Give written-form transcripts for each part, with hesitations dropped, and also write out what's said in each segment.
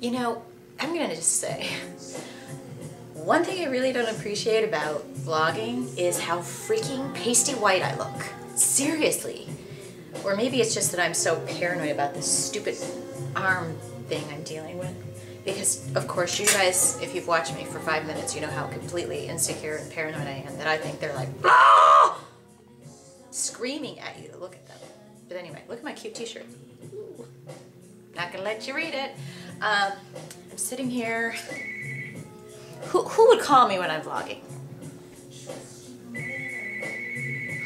You know, I'm gonna just say, one thing I really don't appreciate about vlogging is how freaking pasty white I look. Seriously. Or maybe it's just that I'm so paranoid about this stupid arm thing I'm dealing with. Because, of course, you guys, if you've watched me for 5 minutes, you know how completely insecure and paranoid I am, that I think they're like, ah! Screaming at you to look at them. But anyway, look at my cute t-shirt. Not gonna let you read it. I'm sitting here. Who would call me when I'm vlogging?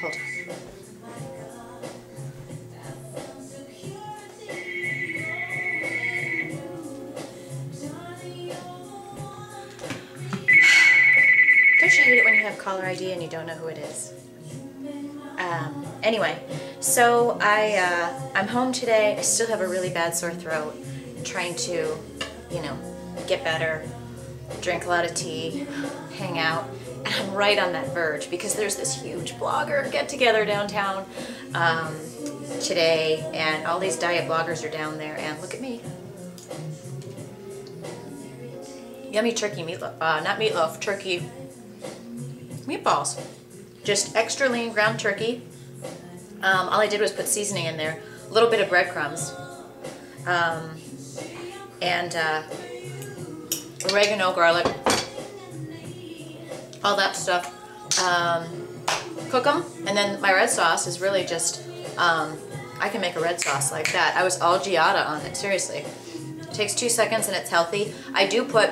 Hold on. Don't you hate it when you have caller ID and you don't know who it is? Anyway, so I'm home today. I still have a really bad sore throat. I'm trying to, you know, get better, drink a lot of tea, hang out, and I'm right on that verge because there's this huge blogger get-together downtown today, and all these diet bloggers are down there, and look at me. Yummy turkey meatloaf, not meatloaf, turkey meatballs. Just extra lean ground turkey. All I did was put seasoning in there, a little bit of breadcrumbs, and oregano, garlic, all that stuff. Cook them, and then my red sauce is really just, I can make a red sauce like that. I was all giada on it, seriously. It takes 2 seconds and it's healthy. I do put,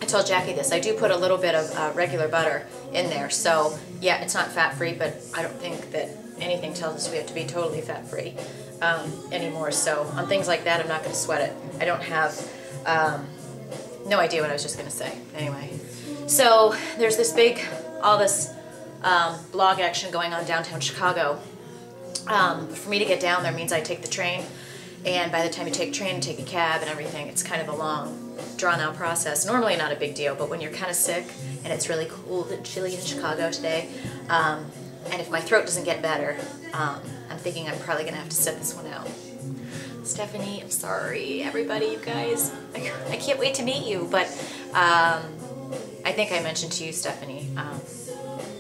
I told Jackie this, I do put a little bit of regular butter in there. So yeah, it's not fat-free, but I don't think that anything tells us we have to be totally fat-free anymore. So on things like that, I'm not going to sweat it. I don't have, no idea what I was just going to say. Anyway, so there's this big, all this blog action going on downtown Chicago. For me to get down there means I take the train, and by the time you take a train and take a cab and everything, it's kind of a long, drawn-out process. Normally not a big deal, but when you're kind of sick and it's really cold and chilly in Chicago today, and if my throat doesn't get better, I'm thinking I'm probably going to have to sit this one out. Stephanie, I'm sorry, everybody, you guys. I can't wait to meet you, but I think I mentioned to you, Stephanie,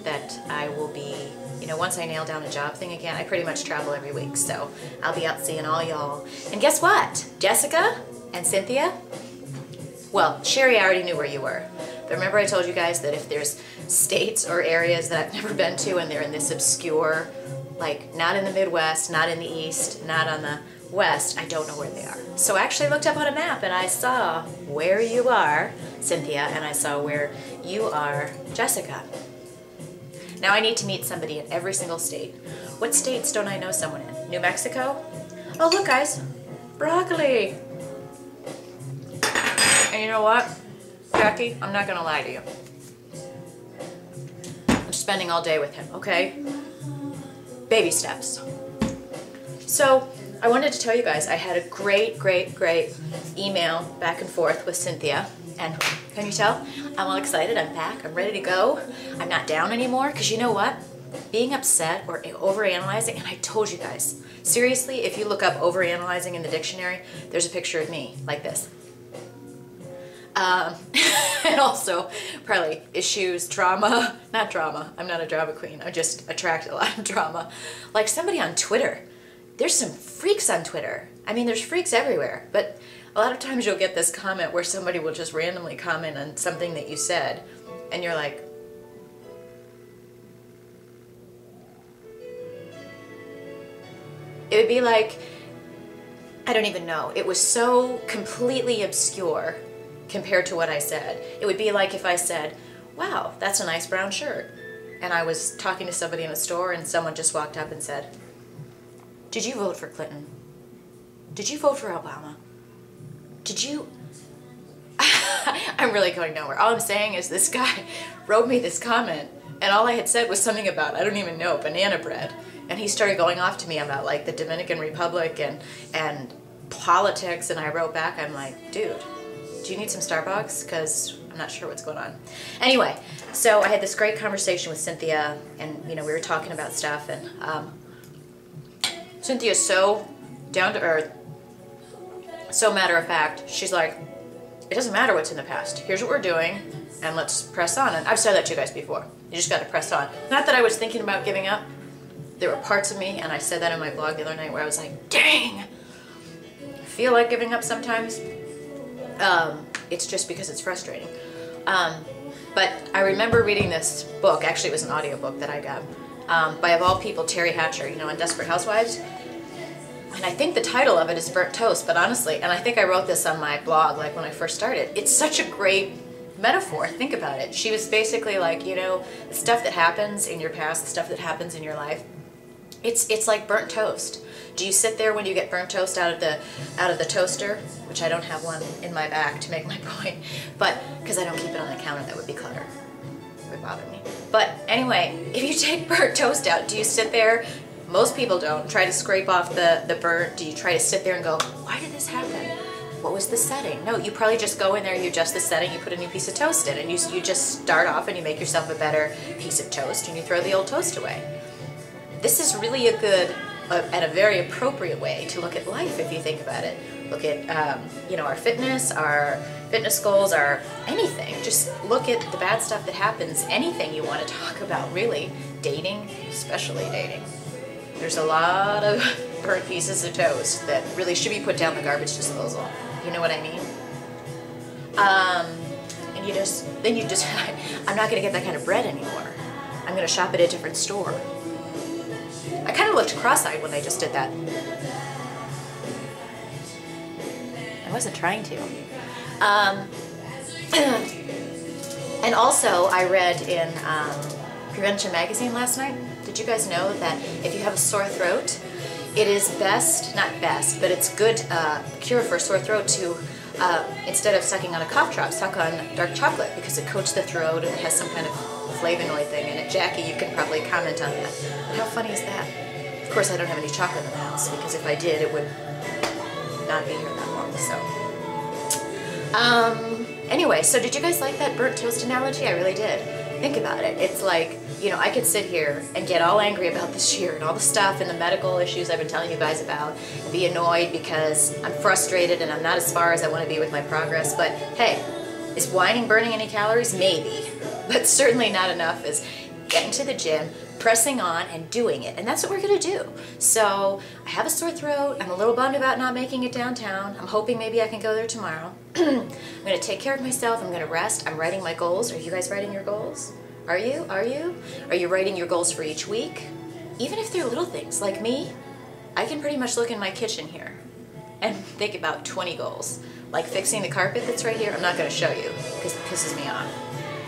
that I will be, you know, once I nail down a job thing again, I pretty much travel every week, so I'll be out seeing all y'all. And guess what? Jessica and Cynthia? Well, Sherry, I already knew where you were. But remember I told you guys that if there's states or areas that I've never been to and they're in this obscure, like not in the Midwest, not in the East, not on the West, I don't know where they are. So I actually looked up on a map and I saw where you are, Cynthia, and I saw where you are, Jessica. Now I need to meet somebody in every single state. What states don't I know someone in? New Mexico? Oh look guys, broccoli. And you know what, Jackie, I'm not gonna lie to you. I'm spending all day with him, okay? Baby steps. So I wanted to tell you guys I had a great email back and forth with Cynthia, and can you tell? I'm all excited, I'm back, I'm ready to go. I'm not down anymore, because you know what? Being upset or overanalyzing, and I told you guys, seriously, if you look up overanalyzing in the dictionary, there's a picture of me, like this. And also, probably issues, drama, not drama, I'm not a drama queen, I just attract a lot of drama. Like somebody on Twitter, there's some freaks on Twitter. I mean, there's freaks everywhere, but a lot of times you'll get this comment where somebody will just randomly comment on something that you said, and you're like, it would be like, I don't even know, it was so completely obscure compared to what I said. It would be like if I said, wow, that's a nice brown shirt. And I was talking to somebody in a store and someone just walked up and said, did you vote for Clinton? Did you vote for Obama? Did you? I'm really going nowhere. All I'm saying is this guy wrote me this comment and all I had said was something about, I don't even know, banana bread. And he started going off to me about like the Dominican Republic and politics, and I wrote back, I'm like, dude, do you need some Starbucks? Because I'm not sure what's going on. Anyway, so I had this great conversation with Cynthia, and you know, we were talking about stuff, and Cynthia's so down to earth, so matter of fact. She's like, it doesn't matter what's in the past. Here's what we're doing, and let's press on. And I've said that to you guys before. You just got to press on. Not that I was thinking about giving up. There were parts of me, and I said that in my blog the other night, where I was like, dang, I feel like giving up sometimes. It's just because it's frustrating. But I remember reading this book, actually it was an audiobook that I got, by of all people, Terry Hatcher, you know, on Desperate Housewives. And I think the title of it is Burnt Toast, but honestly, and I think I wrote this on my blog, like when I first started, it's such a great metaphor. Think about it. She was basically like, you know, the stuff that happens in your past, the stuff that happens in your life, it's like burnt toast. Do you sit there when you get burnt toast out of the toaster, which I don't have one in my bag to make my point, but because I don't keep it on the counter, that would be clutter. It would bother me. But anyway, if you take burnt toast out, do you sit there? Most people don't. Try to scrape off the burnt. Do you try to sit there and go, why did this happen? What was the setting? No, you probably just go in there, you adjust the setting, you put a new piece of toast in, and you just start off and you make yourself a better piece of toast, and you throw the old toast away. This is really a good and a very appropriate way to look at life if you think about it. Look at you know, our fitness goals, our anything. Just look at the bad stuff that happens. Anything you want to talk about, really. Dating, especially dating. There's a lot of burnt pieces of toast that really should be put down the garbage disposal. You know what I mean? And then you just, I'm not going to get that kind of bread anymore. I'm going to shop at a different store. I kind of looked cross-eyed when I just did that. I wasn't trying to. And also, I read in Prevention Magazine last night. Did you guys know that if you have a sore throat, it is best, not best, but it's good cure for a sore throat to, instead of sucking on a cough drop, suck on dark chocolate, because it coats the throat and it has some kind of flavonoid thing in it. Jackie, you can probably comment on that. But how funny is that? Of course, I don't have any chocolate in the house, because if I did, it would not be here that long, so. Anyway, so did you guys like that burnt toast analogy? I really did. Think about it. It's like, you know, I could sit here and get all angry about this year and all the stuff and the medical issues I've been telling you guys about, and be annoyed because I'm frustrated and I'm not as far as I want to be with my progress. But hey, is whining burning any calories? Maybe, but certainly not enough as getting to the gym, pressing on, and doing it. And that's what we're going to do. So I have a sore throat. I'm a little bummed about not making it downtown. I'm hoping maybe I can go there tomorrow. I'm going to take care of myself. I'm going to rest. I'm writing my goals. Are you guys writing your goals? Are you? Are you? Are you writing your goals for each week? Even if they're little things, like me, I can pretty much look in my kitchen here and think about 20 goals. Like fixing the carpet that's right here. I'm not going to show you because it pisses me off.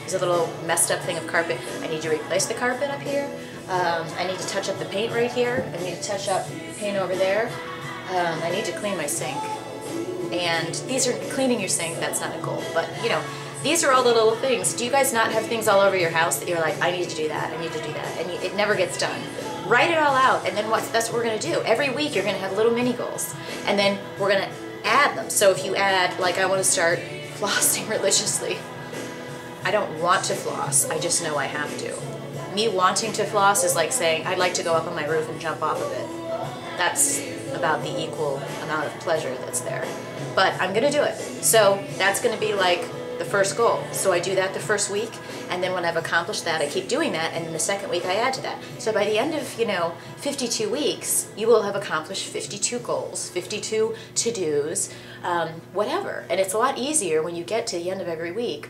There's a little messed up thing of carpet. I need to replace the carpet up here. I need to touch up the paint right here. I need to touch up paint over there. I need to clean my sink. And these are, cleaning your sink, that's not a goal, but you know, these are all the little things. Do you guys not have things all over your house that you're like, I need to do that, I need to do that, and it never gets done? Write it all out, and then that's what we're going to do. Every week you're going to have little mini goals, and then we're going to add them. So if you add, like, I want to start flossing religiously. I don't want to floss, I just know I have to. Me wanting to floss is like saying, I'd like to go up on my roof and jump off of it. That's about the equal amount of pleasure that's there. But I'm going to do it. So that's going to be like the first goal. So I do that the first week, and then when I've accomplished that, I keep doing that, and then the second week I add to that. So by the end of, you know, 52 weeks, you will have accomplished 52 goals, 52 to-dos, whatever. And it's a lot easier when you get to the end of every week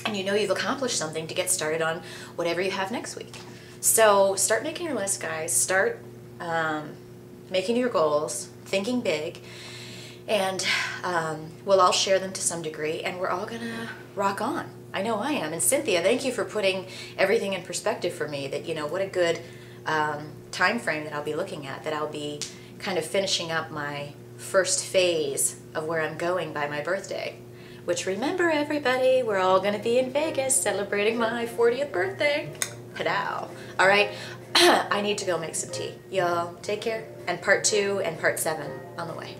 and you know you've accomplished something to get started on whatever you have next week. So start making your list, guys. Start making your goals, thinking big, and we'll all share them to some degree, and we're all gonna rock on. I know I am. And Cynthia, thank you for putting everything in perspective for me, that, you know, what a good time frame that I'll be looking at, that I'll be kind of finishing up my first phase of where I'm going by my birthday. Which, remember everybody, we're all gonna be in Vegas celebrating my 40th birthday. Padow. All right, I need to go make some tea. Y'all take care. And part 2 and part 7 on the way.